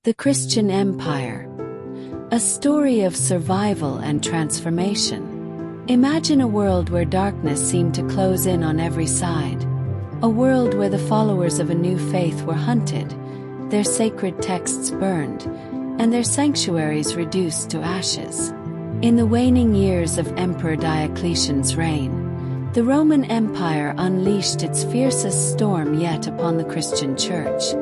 The Christian Empire. A story of survival and transformation. Imagine a world where darkness seemed to close in on every side. A world where the followers of a new faith were hunted, their sacred texts burned, and their sanctuaries reduced to ashes. In the waning years of Emperor Diocletian's reign, the Roman Empire unleashed its fiercest storm yet upon the Christian Church.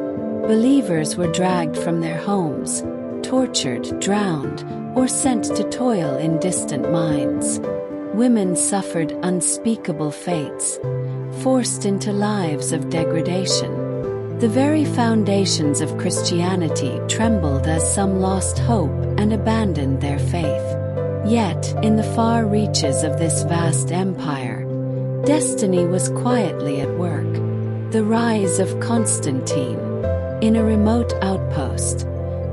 Believers were dragged from their homes, tortured, drowned, or sent to toil in distant mines. Women suffered unspeakable fates, forced into lives of degradation. The very foundations of Christianity trembled as some lost hope and abandoned their faith. Yet, in the far reaches of this vast empire, destiny was quietly at work. The rise of Constantine. In a remote outpost,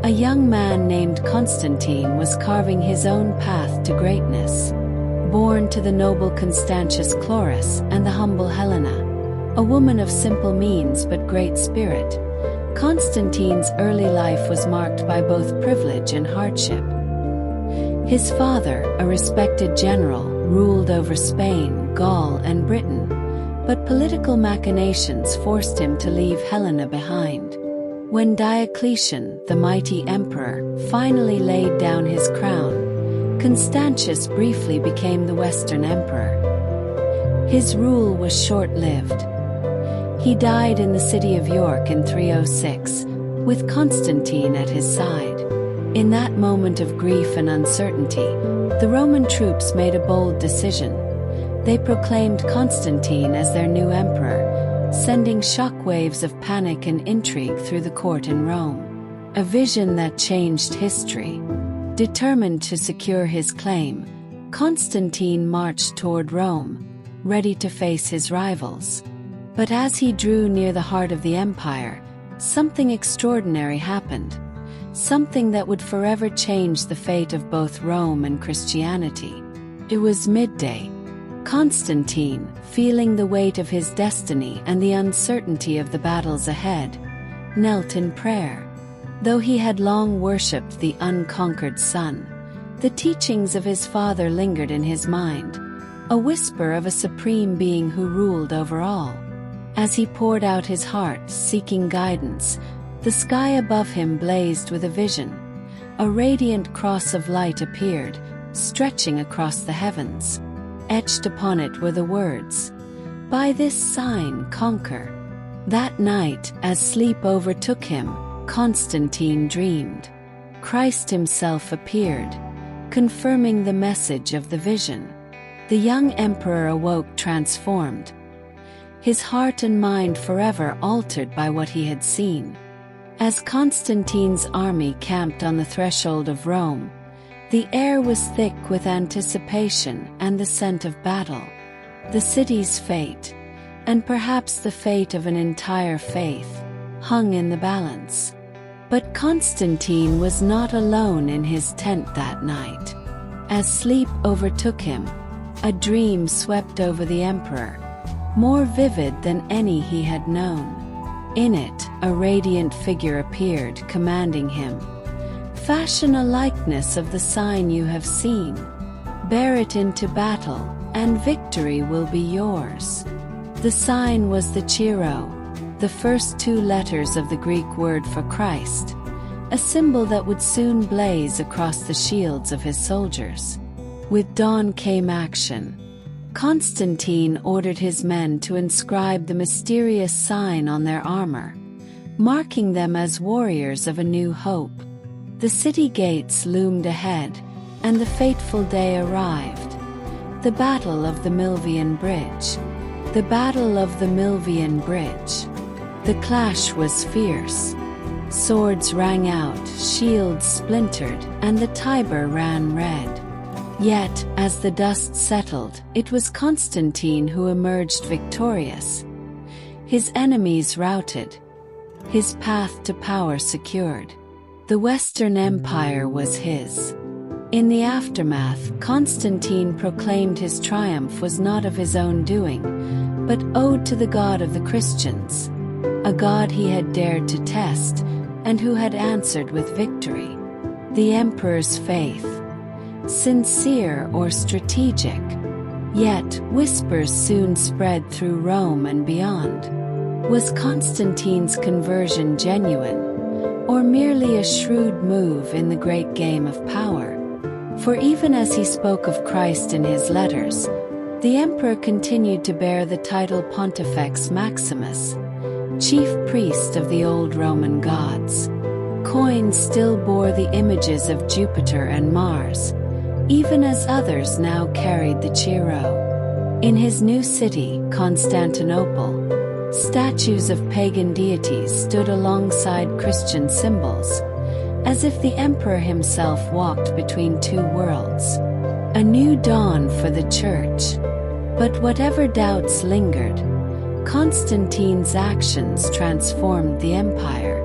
a young man named Constantine was carving his own path to greatness. Born to the noble Constantius Chlorus and the humble Helena, a woman of simple means but great spirit, Constantine's early life was marked by both privilege and hardship. His father, a respected general, ruled over Spain, Gaul, and Britain, but political machinations forced him to leave Helena behind. When Diocletian, the mighty emperor, finally laid down his crown, Constantius briefly became the Western emperor. His rule was short-lived. He died in the city of York in 306, with Constantine at his side. In that moment of grief and uncertainty, the Roman troops made a bold decision. They proclaimed Constantine as their new emperor, sending shockwaves of panic and intrigue through the court in Rome. A vision that changed history. Determined to secure his claim, Constantine marched toward Rome, ready to face his rivals. But as he drew near the heart of the empire, something extraordinary happened. Something that would forever change the fate of both Rome and Christianity. It was midday. Constantine, feeling the weight of his destiny and the uncertainty of the battles ahead, knelt in prayer. Though he had long worshipped the unconquered sun, the teachings of his father lingered in his mind, a whisper of a supreme being who ruled over all. As he poured out his heart, seeking guidance, the sky above him blazed with a vision. A radiant cross of light appeared, stretching across the heavens. Etched upon it were the words, "By this sign conquer." That night, as sleep overtook him, Constantine dreamed. Christ himself appeared, confirming the message of the vision. The young emperor awoke transformed, his heart and mind forever altered by what he had seen. As Constantine's army camped on the threshold of Rome, the air was thick with anticipation and the scent of battle. The city's fate, and perhaps the fate of an entire faith, hung in the balance. But Constantine was not alone in his tent that night. As sleep overtook him, a dream swept over the emperor, more vivid than any he had known. In it, a radiant figure appeared, commanding him, "Fashion a likeness of the sign you have seen. Bear it into battle, and victory will be yours." The sign was the Chiro, the first two letters of the Greek word for Christ, a symbol that would soon blaze across the shields of his soldiers. With dawn came action. Constantine ordered his men to inscribe the mysterious sign on their armor, marking them as warriors of a new hope. The city gates loomed ahead, and the fateful day arrived. The Battle of the Milvian Bridge. The Battle of the Milvian Bridge. The clash was fierce. Swords rang out, shields splintered, and the Tiber ran red. Yet, as the dust settled, it was Constantine who emerged victorious. His enemies routed, his path to power secured. The Western Empire was his. In the aftermath, Constantine proclaimed his triumph was not of his own doing, but owed to the God of the Christians, a God he had dared to test, and who had answered with victory. The emperor's faith, sincere or strategic, yet whispers soon spread through Rome and beyond. Was Constantine's conversion genuine, or merely a shrewd move in the great game of power? For even as he spoke of Christ in his letters, the emperor continued to bear the title Pontifex Maximus, chief priest of the old Roman gods. Coins still bore the images of Jupiter and Mars, even as others now carried the Chiro. In his new city, Constantinople, statues of pagan deities stood alongside Christian symbols, as if the emperor himself walked between two worlds. A new dawn for the church. But whatever doubts lingered, Constantine's actions transformed the empire.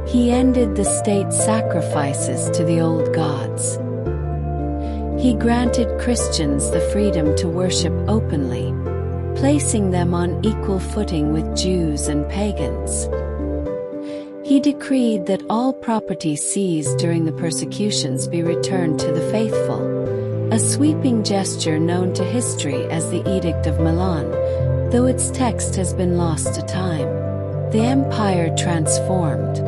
He ended the state sacrifices to the old gods. He granted Christians the freedom to worship openly, placing them on equal footing with Jews and pagans. He decreed that all property seized during the persecutions be returned to the faithful, a sweeping gesture known to history as the Edict of Milan, though its text has been lost to time. The empire transformed.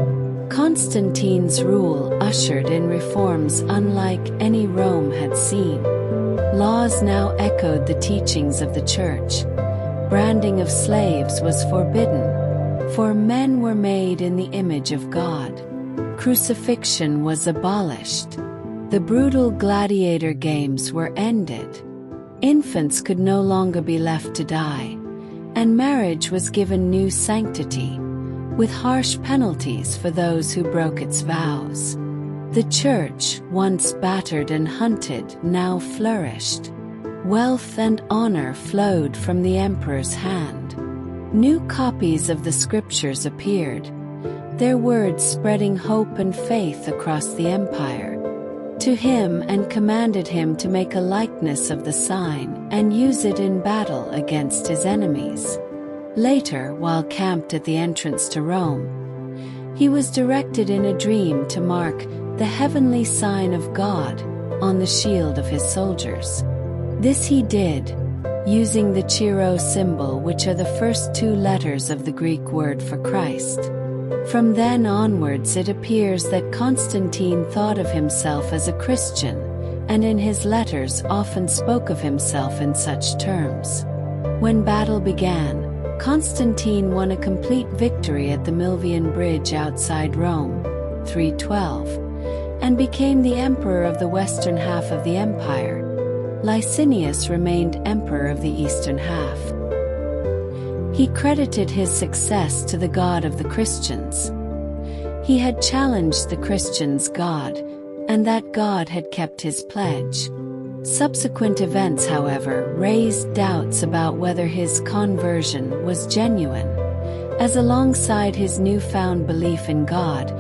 Constantine's rule ushered in reforms unlike any Rome had seen. Laws now echoed the teachings of the Church. Branding of slaves was forbidden, for men were made in the image of God. Crucifixion was abolished. The brutal gladiator games were ended. Infants could no longer be left to die, and marriage was given new sanctity, with harsh penalties for those who broke its vows. The Church, once battered and hunted, now flourished. Wealth and honor flowed from the emperor's hand. New copies of the scriptures appeared, their words spreading hope and faith across the empire. To him and commanded him to make a likeness of the sign and use it in battle against his enemies. Later, while camped at the entrance to Rome, he was directed in a dream to mark the heavenly sign of God on the shield of his soldiers. This he did, using the Chiro symbol, which are the first two letters of the Greek word for Christ. From then onwards it appears that Constantine thought of himself as a Christian, and in his letters often spoke of himself in such terms. When battle began, Constantine won a complete victory at the Milvian Bridge outside Rome, 312, and became the emperor of the western half of the empire. Licinius remained emperor of the eastern half. He credited his success to the God of the Christians. He had challenged the Christians' God, and that God had kept his pledge. Subsequent events, however, raised doubts about whether his conversion was genuine, as alongside his newfound belief in God,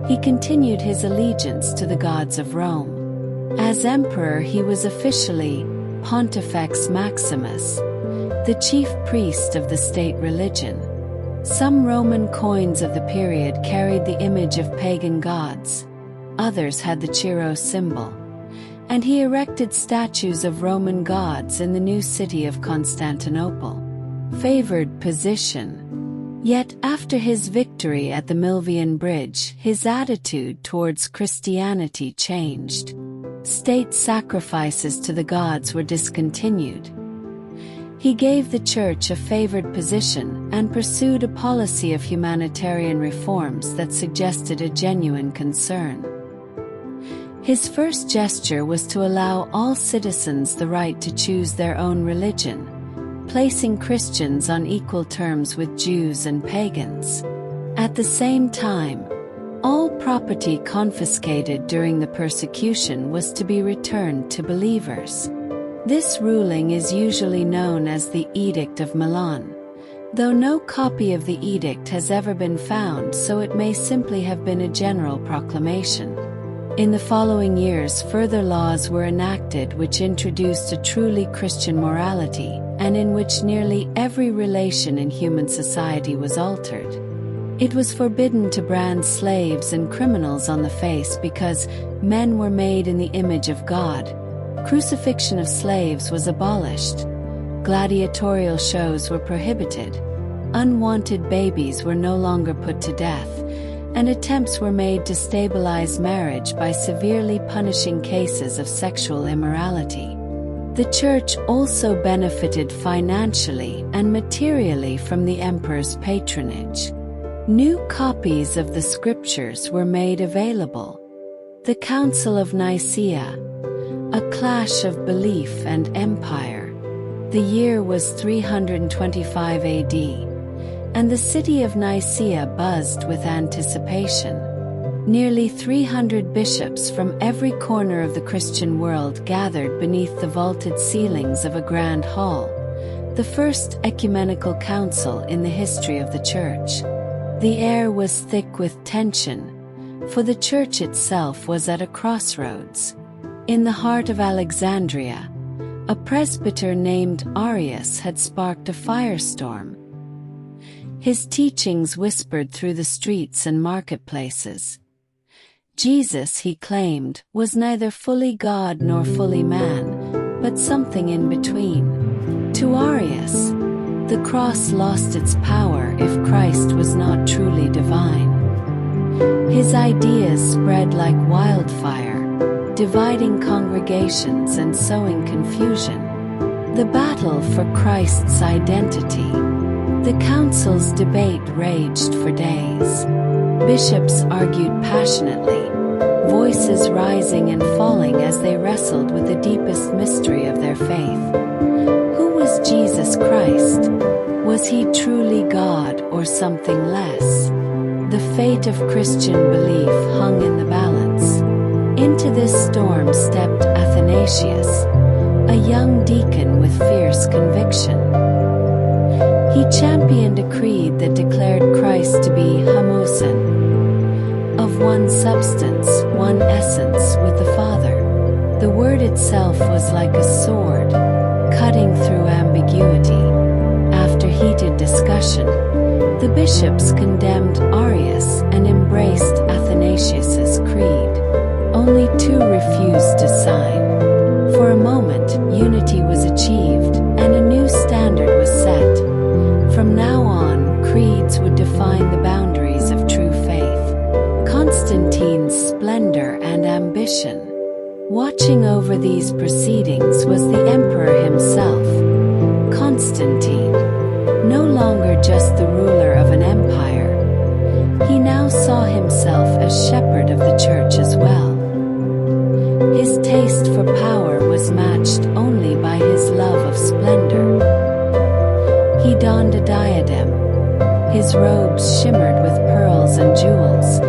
he continued his allegiance to the gods of Rome. As emperor, he was officially Pontifex Maximus, the chief priest of the state religion. Some Roman coins of the period carried the image of pagan gods, others had the Chiro symbol, and he erected statues of Roman gods in the new city of Constantinople. Favored position. Yet after his victory at the Milvian Bridge, his attitude towards Christianity changed. State sacrifices to the gods were discontinued. He gave the Church a favored position and pursued a policy of humanitarian reforms that suggested a genuine concern. His first gesture was to allow all citizens the right to choose their own religion, placing Christians on equal terms with Jews and pagans. At the same time, all property confiscated during the persecution was to be returned to believers. This ruling is usually known as the Edict of Milan, though no copy of the edict has ever been found, so it may simply have been a general proclamation. In the following years, further laws were enacted which introduced a truly Christian morality, and in which nearly every relation in human society was altered. It was forbidden to brand slaves and criminals on the face because men were made in the image of God. Crucifixion of slaves was abolished. Gladiatorial shows were prohibited. Unwanted babies were no longer put to death, and attempts were made to stabilize marriage by severely punishing cases of sexual immorality. The Church also benefited financially and materially from the emperor's patronage. New copies of the scriptures were made available. The Council of Nicaea, a clash of belief and empire. The year was 325 AD, and the city of Nicaea buzzed with anticipation. Nearly 300 bishops from every corner of the Christian world gathered beneath the vaulted ceilings of a grand hall, the first ecumenical council in the history of the Church. The air was thick with tension, for the Church itself was at a crossroads. In the heart of Alexandria, a presbyter named Arius had sparked a firestorm. His teachings whispered through the streets and marketplaces. Jesus, he claimed, was neither fully God nor fully man, but something in between. To Arius, the cross lost its power if Christ was not truly divine. His ideas spread like wildfire, dividing congregations and sowing confusion. The battle for Christ's identity. The council's debate raged for days. Bishops argued passionately, voices rising and falling as they wrestled with the deepest mystery of their faith. Who was Jesus Christ? Was he truly God or something less? The fate of Christian belief hung in the balance. Into this storm stepped Athanasius, a young deacon with fierce conviction. He championed a creed that declared Christ to be homoousion, of one substance, one essence with the Father. The word itself was like a sword, cutting through ambiguity. After heated discussion, the bishops condemned Arius and embraced Athanasius's creed. Only two refused to sign. For a moment, unity was achieved, and a new standard was set. From now on, creeds would define the boundaries of true faith. Constantine's splendor and ambition. Watching over these proceedings was the emperor himself, Constantine, no longer just the ruler of an empire. He now saw himself as shepherd of the Church as well. His taste for power was matched only by his love of splendor. He donned a diadem. His robes shimmered with pearls and jewels,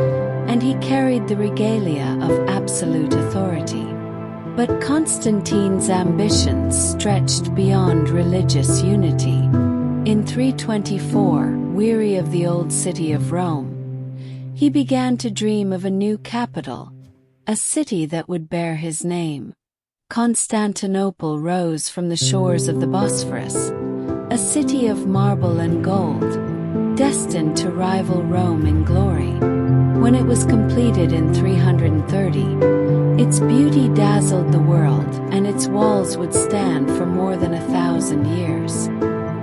and he carried the regalia of absolute authority. But Constantine's ambitions stretched beyond religious unity. In 324, weary of the old city of Rome, he began to dream of a new capital, a city that would bear his name. Constantinople rose from the shores of the Bosphorus, a city of marble and gold, destined to rival Rome in glory. When it was completed in 330, its beauty dazzled the world, and its walls would stand for more than 1,000 years.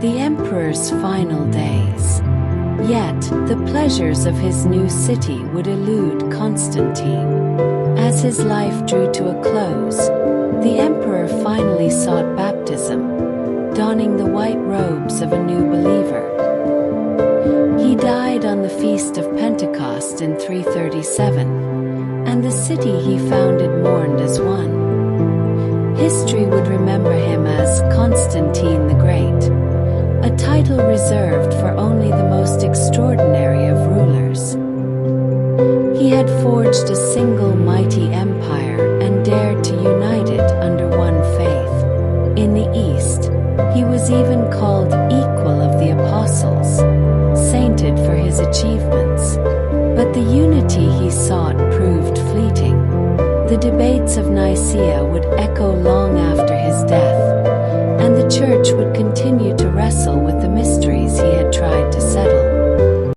The emperor's final days. Yet, the pleasures of his new city would elude Constantine. As his life drew to a close, the emperor finally sought baptism, donning the white robes of a new believer. He died on the Feast of Pentecost in 337, and the city he founded mourned as one. History would remember him as Constantine the Great, a title reserved for only the most extraordinary of rulers. He had forged a single mighty empire and dared to unite it under one faith. In the East, he was even called equal of the apostles, sainted for his achievements. But the unity he sought proved fleeting. The debates of Nicaea would echo long after his death, and the Church would continue to wrestle with the mysteries he had tried to settle.